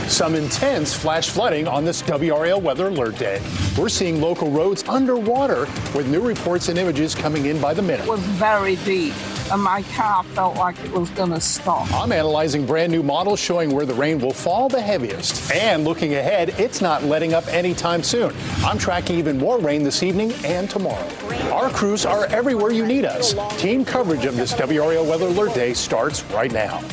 Some intense flash flooding on this WRAL weather alert day. We're seeing local roads underwater with new reports and images coming in by the minute. It was very deep, and my car felt like it was going to stop. I'm analyzing brand new models showing where the rain will fall the heaviest. And looking ahead, it's not letting up anytime soon. I'm tracking even more rain this evening and tomorrow. Our crews are everywhere you need us. Team coverage of this WRAL weather alert day starts right now.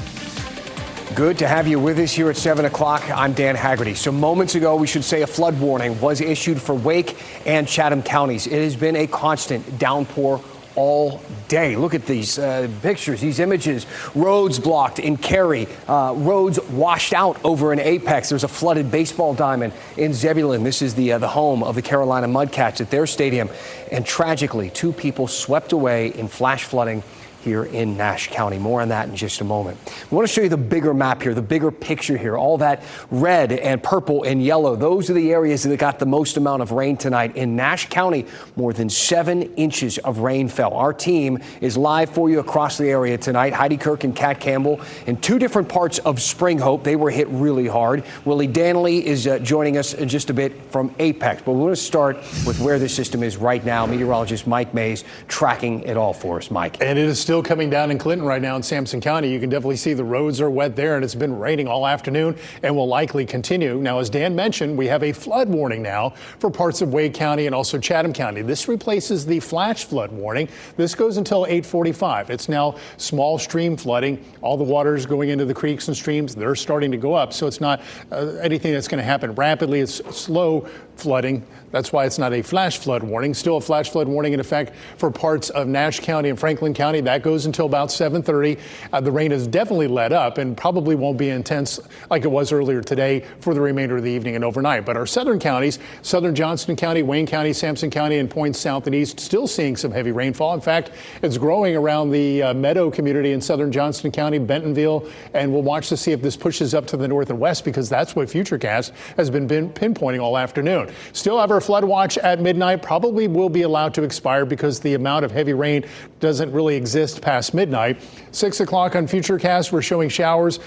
Good to have you with us here at 7 o'clock. I'm Dan Haggerty. So moments ago, we should say a flood warning was issued for Wake and Chatham counties. It has been a constant downpour all day. Look at these pictures, these images. Roads blocked in Cary, roads washed out over in Apex. There's a flooded baseball diamond in Zebulon. This is the home of the Carolina Mudcats at their stadium. And tragically, 2 people swept away in flash flooding here in Nash County. More on that in just a moment. We want to show you the bigger map here, the bigger picture here. All that red and purple and yellow, those are the areas that got the most amount of rain tonight. In Nash County, more than 7 inches of rain fell. Our team is live for you across the area tonight. Heidi Kirk and Kat Campbell in 2 different parts of Spring Hope. They were hit really hard. Willie Danley is joining us in just a bit from Apex. But we want to start with where the system is right now. Meteorologist Mike Mays tracking it all for us. Mike. And it is still coming down in Clinton right now in Sampson County. You can definitely see the roads are wet there, and it's been raining all afternoon and will likely continue. Now, as Dan mentioned, we have a flood warning now for parts of Wake County and also Chatham County. This replaces the flash flood warning. This goes until 8:45. It's now small stream flooding. All the water is going into the creeks and streams. They're starting to go up, so it's not anything that's going to happen rapidly. It's slow flooding. That's why it's not a flash flood warning. Still a flash flood warning in effect for parts of Nash County and Franklin County. That goes until about 7:30. The rain has definitely let up and probably won't be intense like it was earlier today for the remainder of the evening and overnight. But our southern counties, southern Johnston County, Wayne County, Sampson County, and points south and east, still seeing some heavy rainfall. In fact, it's growing around the Meadow community in southern Johnston County, Bentonville, and we'll watch to see if this pushes up to the north and west, because that's what Futurecast has been pinpointing all afternoon. Still have our flood watch at midnight. Probably will be allowed to expire because the amount of heavy rain doesn't really exist past midnight. 6 o'clock on Futurecast, we're showing showers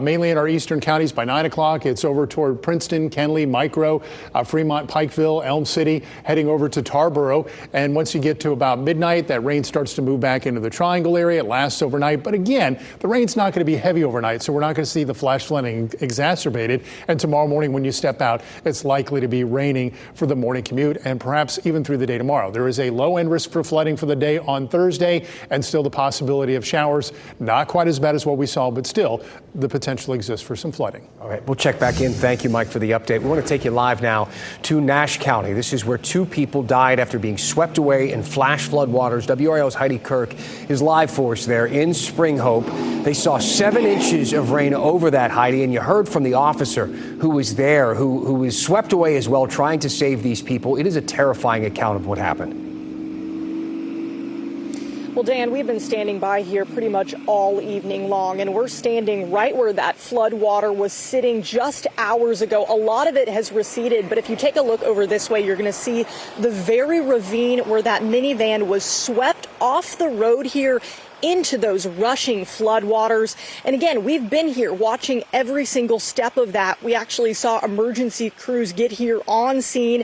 mainly in our eastern counties. By 9 o'clock, it's over toward Princeton, Kenly, Micro, Fremont, Pikeville, Elm City, heading over to Tarboro. And once you get to about midnight, that rain starts to move back into the Triangle area. It lasts overnight. But again, the rain's not going to be heavy overnight, so we're not going to see the flash flooding exacerbated. And tomorrow morning, when you step out, it's likely to be raining for the morning commute and perhaps even through the day tomorrow. There is a low end risk for flooding for the day on Thursday, and still the possibility of showers. Not quite as bad as what we saw, but still the potential exists for some flooding. All right, we'll check back in. Thank you, Mike, for the update. We want to take you live now to Nash County. This is where 2 people died after being swept away in flash flood waters. WRAL's Heidi Kirk is live for us there in Spring Hope. They saw 7 inches of rain over that, Heidi, and you heard from the officer who was there, who was swept away as well, trying to save these people. It is a terrifying account of what happened. Well, Dan, we've been standing by here pretty much all evening long, and we're standing right where that flood water was sitting just hours ago. A lot of it has receded, but if you take a look over this way, you're going to see the very ravine where that minivan was swept off the road here into those rushing floodwaters. And again, we've been here watching every single step of that. We actually saw emergency crews get here on scene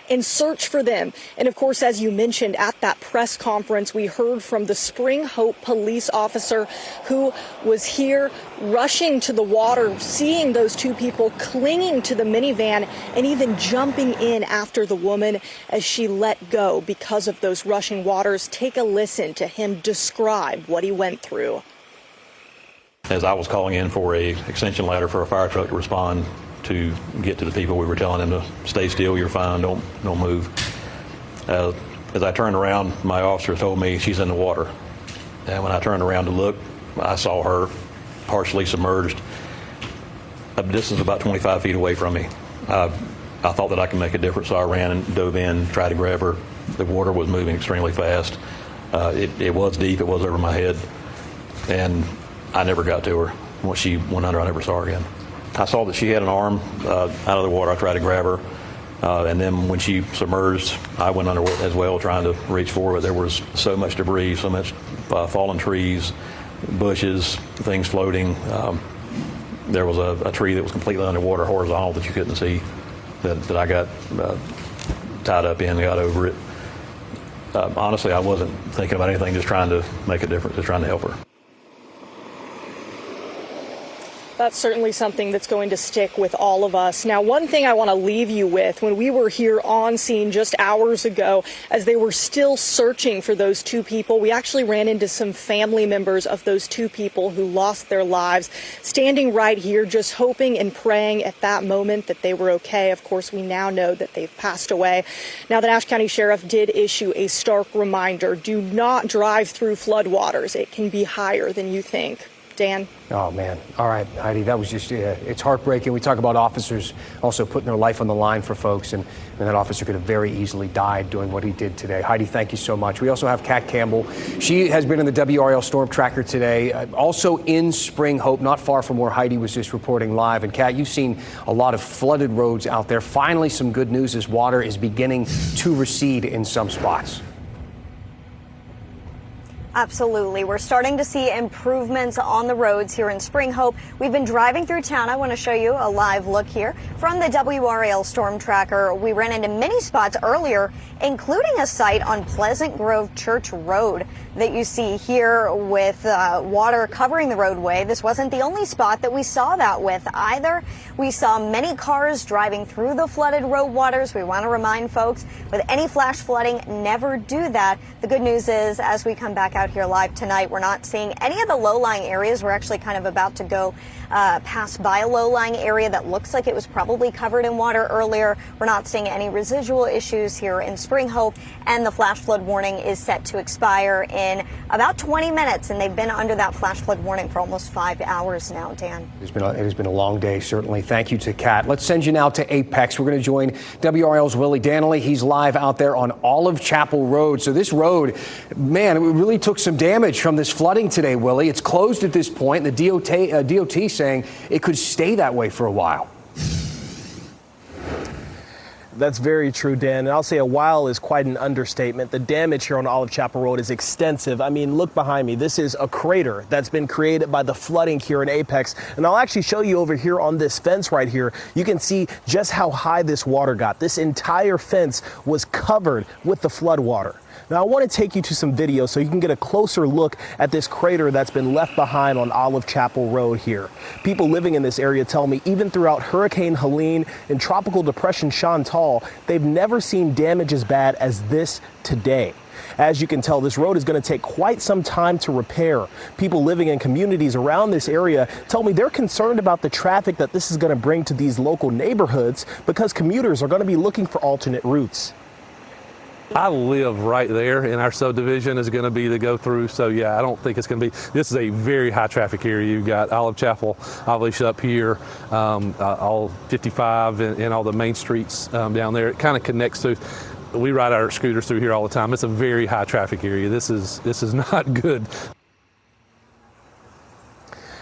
and search for them. And of course, as you mentioned at that press conference, we heard from the Spring Hope police officer who was here rushing to the water, seeing those 2 people clinging to the minivan and even jumping in after the woman as she let go because of those rushing waters. Take a listen to him describe what he went through. As I was calling in for a extension ladder for a fire truck to respond to get to the people, we were telling them to stay still, you're fine, don't move. As I turned around, my officer told me she's in the water. And when I turned around to look, I saw her partially submerged, a distance about 25 feet away from me. I thought that I could make a difference, so I ran and dove in, tried to grab her. The water was moving extremely fast. It was deep, it was over my head, and I never got to her. Once she went under, I never saw her again. I saw that she had an arm out of the water. I tried to grab her, and then when she submerged, I went under as well, trying to reach for her. There was so much debris, so much fallen trees, bushes, things floating. there was a tree that was completely underwater, horizontal, that you couldn't see, that I got tied up in and got over it. Honestly, I wasn't thinking about anything, just trying to make a difference, just trying to help her. That's certainly something that's going to stick with all of us. Now, one thing I want to leave you with, when we were here on scene just hours ago, as they were still searching for those two people, we actually ran into some family members of those two people who lost their lives, standing right here, just hoping and praying at that moment that they were okay. Of course, we now know that they've passed away. Now, the Nash County Sheriff did issue a stark reminder: do not drive through floodwaters. It can be higher than you think. Dan? Oh, man. All right, Heidi, that was just, it's heartbreaking. We talk about officers also putting their life on the line for folks, and that officer could have very easily died doing what he did today. Heidi, thank you so much. We also have Kat Campbell. She has been in the WRAL Storm Tracker today, also in Spring Hope, not far from where Heidi was just reporting live. And Kat, you've seen a lot of flooded roads out there. Finally, some good news as water is beginning to recede in some spots. Absolutely. We're starting to see improvements on the roads here in Spring Hope. We've been driving through town. I want to show you a live look here from the WRAL Storm Tracker. We ran into many spots earlier, including a site on Pleasant Grove Church Road that you see here with water covering the roadway. This wasn't the only spot that we saw that with either. We saw many cars driving through the flooded road waters. We want to remind folks, with any flash flooding, never do that. The good news is, as we come back out here live tonight, we're not seeing any of the low-lying areas. We're actually kind of about to go pass by a low-lying area that looks like it was probably covered in water earlier. We're not seeing any residual issues here in Spring Hope, and the flash flood warning is set to expire in about 20 minutes, and they've been under that flash flood warning for almost 5 hours now, Dan. It has been a long day, certainly. Thank you to Kat. Let's send you now to Apex. We're going to join WRAL's Willie Danley. He's live out there on Olive Chapel Road. So this road, man, it really took some damage from this flooding today, Willie. It's closed at this point. The DOT saying it could stay that way for a while. That's very true, Dan. And I'll say a while is quite an understatement. The damage here on Olive Chapel Road is extensive. I mean, look behind me. This is a crater that's been created by the flooding here in Apex. And I'll actually show you over here on this fence right here. You can see just how high this water got. This entire fence was covered with the flood water. Now, I want to take you to some video so you can get a closer look at this crater that's been left behind on Olive Chapel Road here. People living in this area tell me even throughout Hurricane Helene and Tropical Depression Chantal, they've never seen damage as bad as this today. As you can tell, this road is going to take quite some time to repair. People living in communities around this area tell me they're concerned about the traffic that this is going to bring to these local neighborhoods because commuters are going to be looking for alternate routes. I live right there, and our subdivision is going to be the go through. So yeah, I don't think it's going to be. This is a very high traffic area. You've got Olive Chapel, obviously up here, all 55 and all the main streets down there. It kind of connects to. We ride our scooters through here all the time. It's a very high traffic area. This is not good.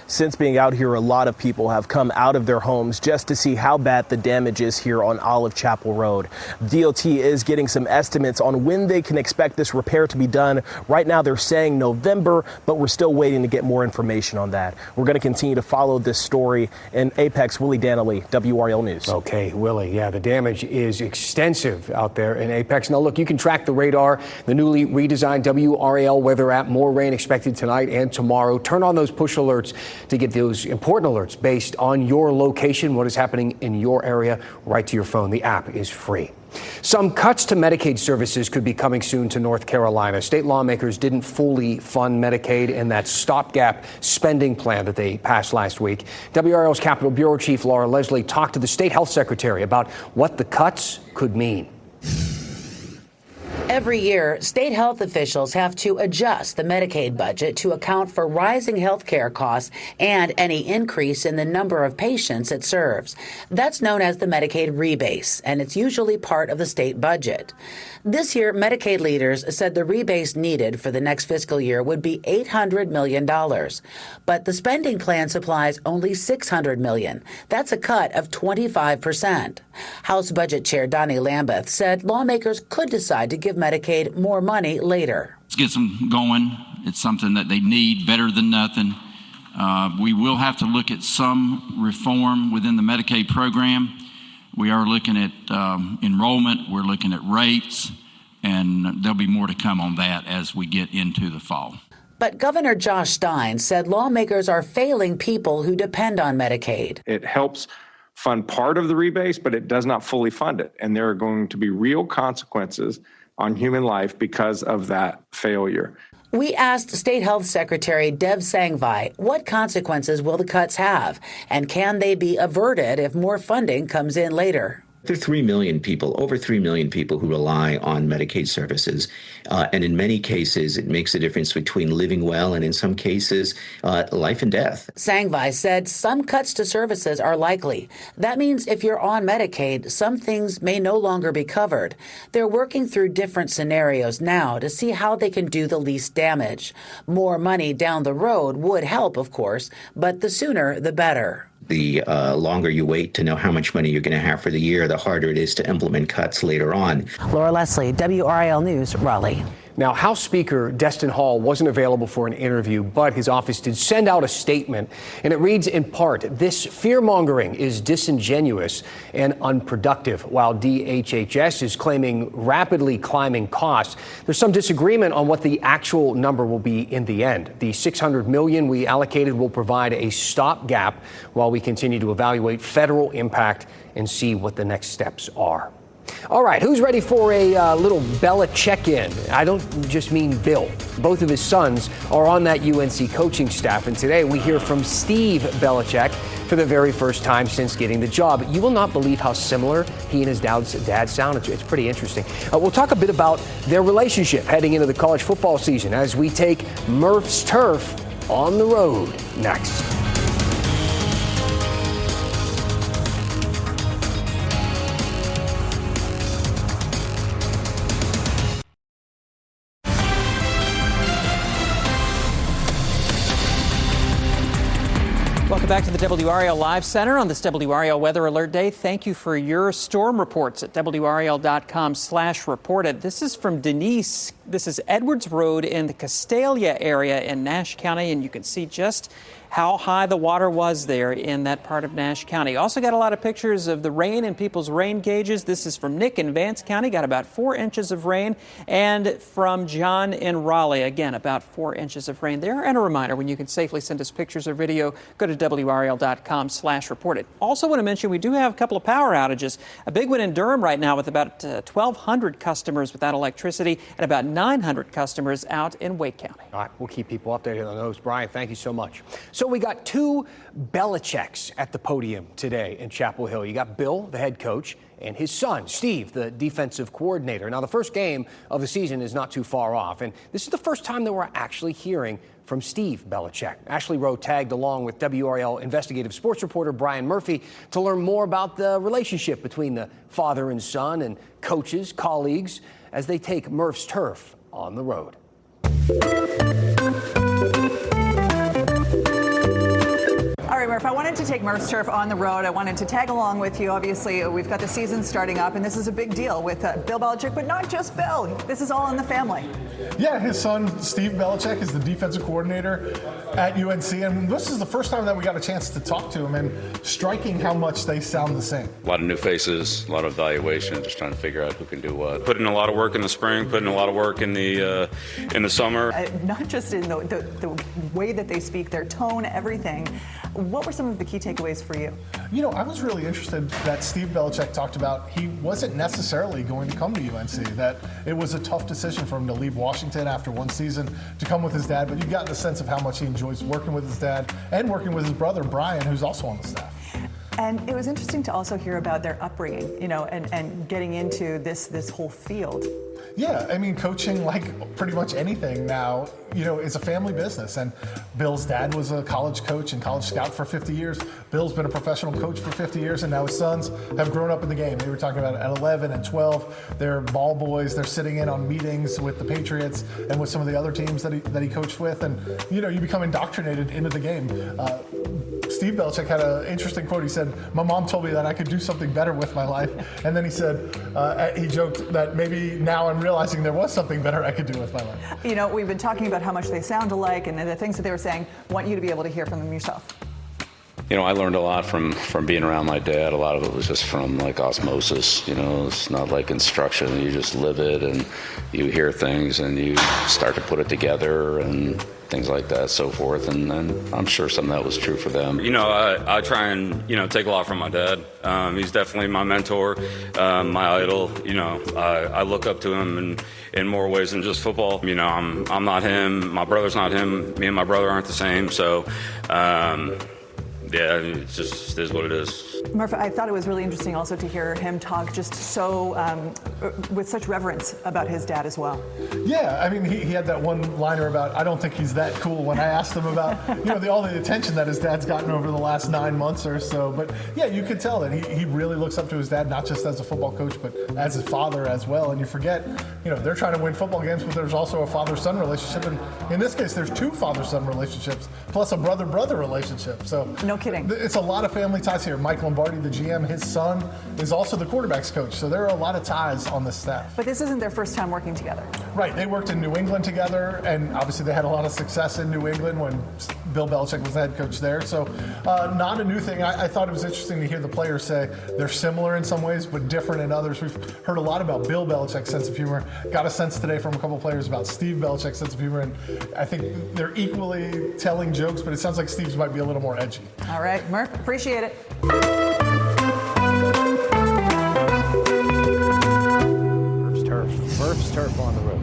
Since being out here, a lot of people have come out of their homes just to see how bad the damage is here on Olive Chapel Road. DOT is getting some estimates on when they can expect this repair to be done. Right now, they're saying November, but we're still waiting to get more information on that. We're going to continue to follow this story. In Apex, Willie Danley, WRAL News. Okay, Willie, yeah, the damage is extensive out there in Apex. Now, look, you can track the radar, the newly redesigned WRAL weather app. More rain expected tonight and tomorrow. Turn on those push alerts to get those important alerts based on your location, what is happening in your area, right to your phone. The app is free. Some cuts to Medicaid services could be coming soon to North Carolina. State lawmakers didn't fully fund Medicaid in that stopgap spending plan that they passed last week. WRAL's Capitol Bureau Chief Laura Leslie talked to the state health secretary about what the cuts could mean. Every year, state health officials have to adjust the Medicaid budget to account for rising health care costs and any increase in the number of patients it serves. That's known as the Medicaid rebase, and it's usually part of the state budget. This year, Medicaid leaders said the rebase needed for the next fiscal year would be $800 million. But the spending plan supplies only $600 million. That's a cut of 25%. House Budget Chair Donnie Lambeth said lawmakers could decide to give Medicaid more money later. Let's get them going. It's something that they need, better than nothing. We will have to look at some reform within the Medicaid program. We are looking at enrollment, we're looking at rates, and there'll be more to come on that as we get into the fall. But Governor Josh Stein said lawmakers are failing people who depend on Medicaid. It helps fund part of the rebase, but it does not fully fund it. And there are going to be real consequences on human life because of that failure. We asked State Health Secretary Dev Sangvi what consequences will the cuts have, and can they be averted if more funding comes in later? There are 3 million people, over 3 million people who rely on Medicaid services. And in many cases, it makes a difference between living well and in some cases, life and death. Sangvi said some cuts to services are likely. That means if you're on Medicaid, some things may no longer be covered. They're working through different scenarios now to see how they can do the least damage. More money down the road would help, of course, but the sooner the better. The longer you wait to know how much money you're going to have for the year, the harder it is to implement cuts later on. Laura Leslie, WRAL News, Raleigh. Now, House Speaker Destin Hall wasn't available for an interview, but his office did send out a statement, and it reads in part, "This fear-mongering is disingenuous and unproductive." While DHHS is claiming rapidly climbing costs, there's some disagreement on what the actual number will be in the end. The $600 million we allocated will provide a stopgap while we continue to evaluate federal impact and see what the next steps are. All right, who's ready for a little Belichick-in? I don't just mean Bill. Both of his sons are on that UNC coaching staff, and today we hear from Steve Belichick for the very first time since getting the job. You will not believe how similar he and his dad sound. It's pretty interesting. We'll talk a bit about their relationship heading into the college football season as we take Murph's Turf on the road next. Welcome back to the WRAL Live Center on this WRAL Weather Alert Day. Thank you for your storm reports at WRAL.com/reported. This is from Denise. This is Edwards Road in the Castalia area in Nash County, and you can see just how high the water was there in that part of Nash County. Also got a lot of pictures of the rain and people's rain gauges. This is from Nick in Vance County, got about 4 inches of rain. And from John in Raleigh, again, about 4 inches of rain there. And a reminder, when you can safely send us pictures or video, go to WRAL.com/reported. Also want to mention we do have a couple of power outages. A big one in Durham right now with about 1,200 customers without electricity and about 900 customers out in Wake County. All right, we'll keep people updated on those. Brian, thank you so much. So we got two Belichicks at the podium today in Chapel Hill. You got Bill, the head coach, and his son, Steve, the defensive coordinator. Now, the first game of the season is not too far off, and this is the first time that we're actually hearing from Steve Belichick. Ashley Rowe tagged along with WRAL investigative sports reporter Brian Murphy to learn more about the relationship between the father and son and coaches, colleagues, as they take Murph's Turf on the road. All right, Murph, I wanted to take Murph's Turf on the road. I wanted to tag along with you. Obviously, we've got the season starting up, and this is a big deal with Bill Belichick, but not just Bill. This is all in the family. Yeah, his son, Steve Belichick, is the defensive coordinator at UNC, and this is the first time that we got a chance to talk to him, and striking how much they sound the same. A lot of new faces, a lot of evaluation, just trying to figure out who can do what. Put in a lot of work in the spring, put in a lot of work in the summer. Not just in the way that they speak, their tone, everything. What were some of the key takeaways for you? You know, I was really interested that Steve Belichick talked about he wasn't necessarily going to come to UNC, that it was a tough decision for him to leave Washington after one season to come with his dad, but you got the sense of how much he enjoys working with his dad and working with his brother, Brian, who's also on the staff. And it was interesting to also hear about their upbringing, you know, and getting into this whole field. Yeah, I mean, coaching, like pretty much anything now, you know, is a family business. And Bill's dad was a college coach and college scout for 50 years. Bill's been a professional coach for 50 years, and now his sons have grown up in the game. They were talking about at 11 and 12, they're ball boys. They're sitting in on meetings with the Patriots and with some of the other teams that he coached with. And, you know, you become indoctrinated into the game. Steve Belichick had an interesting quote. He said, "My mom told me that I could do something better with my life." And then he said, he joked that maybe now I'm realizing there was something better I could do with my life. You know, we've been talking about how much they sound alike and the things that they were saying. I want you to be able to hear from them yourself. You know, I learned a lot from being around my dad. A lot of it was just from like osmosis. You know, it's not like instruction. You just live it and you hear things and you start to put it together and things like that, so forth. And I'm sure some of that was true for them. You know, I try and, take a lot from my dad. He's definitely my mentor, my idol. You know, I look up to him in more ways than just football. You know, I'm not him. My brother's not him. Me and my brother aren't the same. So, yeah, it just is what it is. Murph, I thought it was really interesting also to hear him talk just so, with such reverence about his dad as well. Yeah, I mean, he had that one liner about, I don't think he's that cool, when I asked him about, all the attention that his dad's gotten over the last 9 months or so. But yeah, you could tell that he really looks up to his dad, not just as a football coach, but as his father as well. And you forget, they're trying to win football games, but there's also a father-son relationship. And in this case, there's 2 father-son relationships, plus a brother-brother relationship. So no kidding. It's a lot of family ties here. Mike Lombardi, the GM, his son is also the quarterback's coach. So there are a lot of ties on this staff. But this isn't their first time working together. Right. They worked in New England together, and obviously they had a lot of success in New England when Bill Belichick was the head coach there. So not a new thing. I thought it was interesting to hear the players say they're similar in some ways, but different in others. We've heard a lot about Bill Belichick's sense of humor. Got a sense today from a couple players about Steve Belichick's sense of humor, and I think they're equally telling jokes, but it sounds like Steve's might be a little more edgy. All right, Murph, appreciate it. Murph's turf on the road.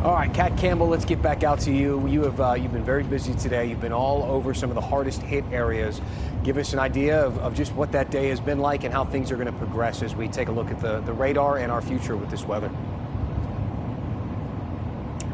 All right, Kat Campbell, let's get back out to you. You've been very busy today. You've been all over some of the hardest hit areas. Give us an idea of just what that day has been like and how things are going to progress as we take a look at the radar and our future with this weather.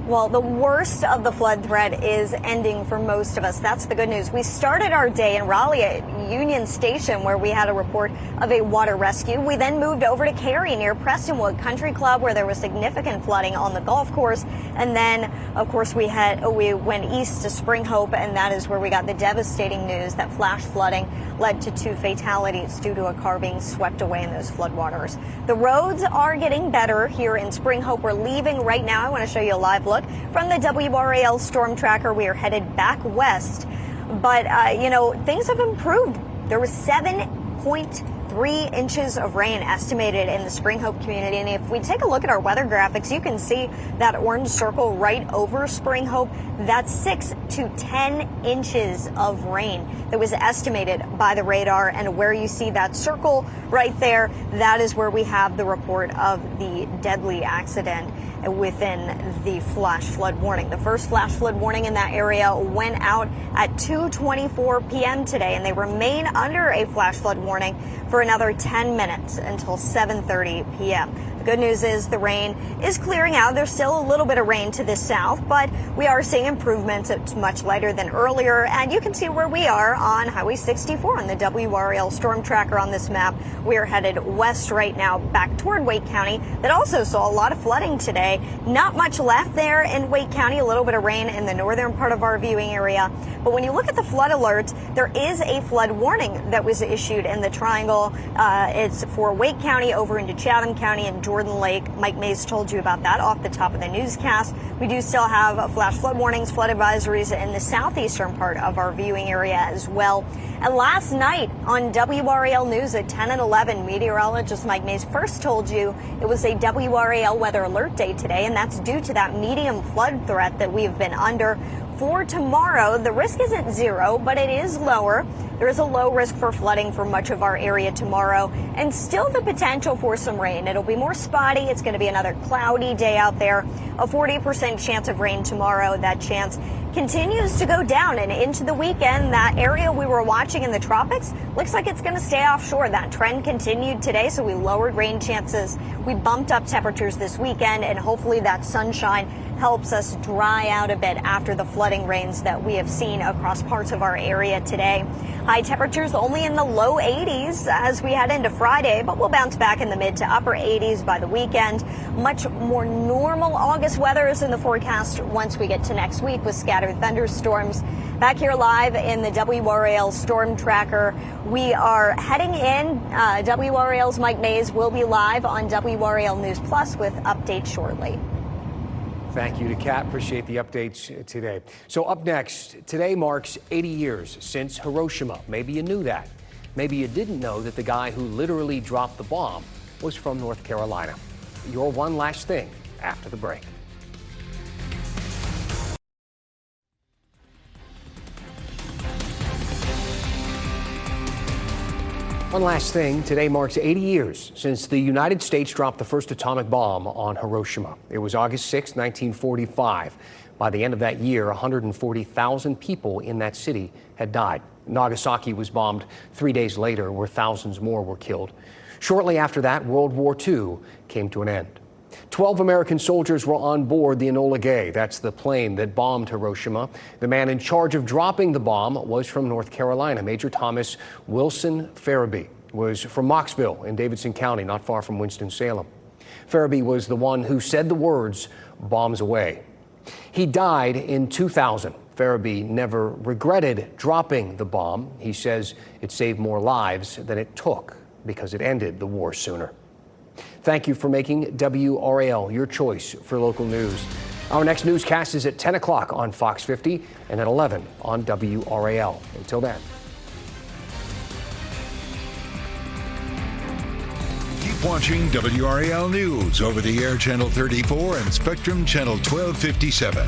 Well, the worst of the flood threat is ending for most of us. That's the good news. We started our day in Raleigh at Union Station, where we had a report of a water rescue. We then moved over to Cary near Prestonwood Country Club, where there was significant flooding on the golf course. And then, of course, we went east to Spring Hope, and that is where we got the devastating news that flash flooding led to 2 fatalities due to a car being swept away in those floodwaters. The roads are getting better here in Spring Hope. We're leaving right now. I want to show you a live look from the WRAL storm tracker. We are headed back west, but things have improved. There was 7.3 inches of rain estimated in the Spring Hope community, and if we take a look at our weather graphics, you can see that orange circle right over Spring Hope. That's 6 to 10 inches of rain that was estimated by the radar, and where you see that circle right there, that is where we have the report of the deadly accident within the flash flood warning. The first flash flood warning in that area went out at 2:24 p.m. today, and they remain under a flash flood warning for another 10 minutes until 7:30 p.m. The good news is the rain is clearing out. There's still a little bit of rain to the south, but we are seeing improvements. It's much lighter than earlier, and you can see where we are on Highway 64 on the WRAL storm tracker on this map. We are headed west right now back toward Wake County. That also saw a lot of flooding today. Not much left there in Wake County, a little bit of rain in the northern part of our viewing area. But when you look at the flood alerts, there is a flood warning that was issued in the triangle. It's for Wake County over into Chatham County and Jordan Lake. Mike Mays told you about that off the top of the newscast. We do still have flash flood warnings, flood advisories in the southeastern part of our viewing area as well. And last night on WRAL News at 10 and 11, meteorologist Mike Mays first told you it was a WRAL weather alert day today, and that's due to that medium flood threat that we've been under. For tomorrow, the risk isn't 0, but it is lower. There is a low risk for flooding for much of our area tomorrow, and still the potential for some rain. It'll be more spotty. It's going to be another cloudy day out there. A 40% chance of rain tomorrow. That chance continues to go down, and into the weekend, that area we were watching in the tropics looks like it's going to stay offshore. That trend continued today, so we lowered rain chances. We bumped up temperatures this weekend, and hopefully that sunshine helps us dry out a bit after the flooding rains that we have seen across parts of our area today. High temperatures only in the low 80s as we head into Friday, but we'll bounce back in the mid to upper 80s by the weekend. Much more normal August weather is in the forecast once we get to next week with scattered thunderstorms. Back here live in the WRAL Storm Tracker, we are heading in. WRAL's Mike Mays will be live on WRAL News Plus with updates shortly. Thank you to Kat. Appreciate the updates today. So up next, today marks 80 years since Hiroshima. Maybe you knew that. Maybe you didn't know that the guy who literally dropped the bomb was from North Carolina. Your one last thing after the break. One last thing, today marks 80 years since the United States dropped the first atomic bomb on Hiroshima. It was August 6, 1945. By the end of that year, 140,000 people in that city had died. Nagasaki was bombed 3 days later, where thousands more were killed. Shortly after that, World War II came to an end. 12 American soldiers were on board the Enola Gay. That's the plane that bombed Hiroshima. The man in charge of dropping the bomb was from North Carolina. Major Thomas Wilson Farabee was from Mocksville in Davidson County, not far from Winston-Salem. Farabee was the one who said the words, "Bombs away." He died in 2000. Farabee never regretted dropping the bomb. He says it saved more lives than it took because it ended the war sooner. Thank you for making WRAL your choice for local news. Our next newscast is at 10 o'clock on Fox 50 and at 11 on WRAL. Until then. Keep watching WRAL News over the air Channel 34 and Spectrum Channel 1257.